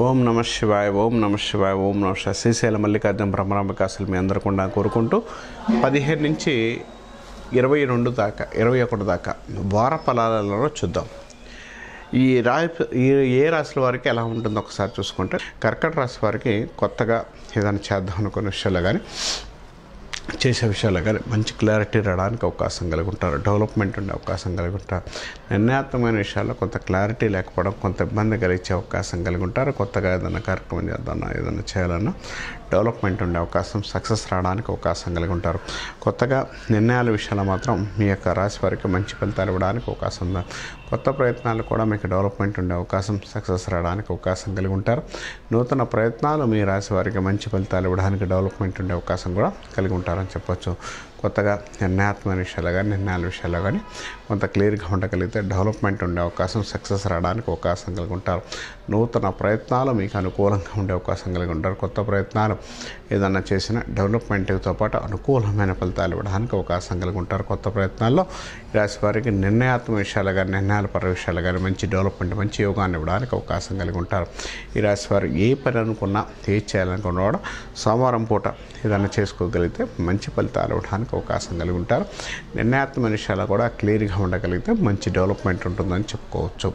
ఓం నమ శివాయ, ఓం నమ శివాయ, ఓం నమ శివాయ. శ్రీశైల మల్లికార్జున బ్రహ్మరాంబికాసులు మీ అందరికుండా కోరుకుంటూ 15 నుంచి 22 దాకా 21 దాకా వార ఫలాలలో చూద్దాం. ఏ రాశుల వారికి ఎలా ఉంటుందో ఒకసారి చూసుకుంటే, కర్కట రాశి వారికి కొత్తగా ఏదైనా చేద్దాం అనుకునే విషయాలు కానీ చేసే విషయాలు కానీ మంచి క్లారిటీ రావడానికి అవకాశం కలిగి ఉంటారు. డెవలప్మెంట్ ఉండే అవకాశం కలిగి ఉంటారు. నిర్ణయాత్మకమైన విషయాల్లో కొంత క్లారిటీ లేకపోవడం, కొంత ఇబ్బంది కలిగించే అవకాశం కలిగి ఉంటారు. కొత్తగా ఏదైనా కార్యక్రమం చేద్దామన్నా ఏదైనా చేయాలన్నా డెవలప్మెంట్ ఉండే అవకాశం, సక్సెస్ రావడానికి అవకాశం కలిగి ఉంటారు. కొత్తగా నిర్ణయాల విషయాల్లో మాత్రం మీ యొక్క రాశి వారికి మంచి ఫలితాలు ఇవ్వడానికి అవకాశం ఉంది. కొత్త ప్రయత్నాలు కూడా మీకు డెవలప్మెంట్ ఉండే అవకాశం, సక్సెస్ రావడానికి అవకాశం కలిగి ఉంటారు. నూతన ప్రయత్నాలు మీ రాశి వారికి మంచి ఫలితాలు ఇవ్వడానికి, డెవలప్మెంట్ ఉండే అవకాశం కూడా కలిగి ఉంటారని చెప్పొచ్చు. కొత్తగా నిర్ణయాత్మక విషయాలు కానీ నిర్ణయాల విషయాల్లో కానీ కొంత క్లియర్గా ఉండగలిగితే డెవలప్మెంట్ ఉండే అవకాశం, సక్సెస్ రావడానికి అవకాశం కలిగి ఉంటారు. నూతన ప్రయత్నాలు మీకు అనుకూలంగా ఉండే అవకాశం కలిగి ఉంటారు. కొత్త ప్రయత్నాలు ఏదన్నా చేసినా డెవలప్మెంట్తో పాటు అనుకూలమైన ఫలితాలు ఇవ్వడానికి అవకాశం కలిగి ఉంటారు. కొత్త ప్రయత్నాల్లో రాశి వారికి నిర్ణయాత్మక విషయాలు కానీ నిర్ణయాల పర విషయాలు కానీ మంచి డెవలప్మెంట్, మంచి యోగాన్ని ఇవ్వడానికి అవకాశం కలిగి ఉంటారు. ఈ రాశి వారు ఏ పని అనుకున్నా, ఏది చేయాలనుకున్నా కూడా సోమవారం పూట ఏదైనా చేసుకోగలిగితే మంచి ఫలితాలు ఇవ్వడానికి అవకాశం కలిగి ఉంటారు. నిర్ణయాత్మక విషయాలు కూడా క్లియర్గా ఉండగలిగితే మంచి డెవలప్మెంట్ ఉంటుందని చెప్పుకోవచ్చు.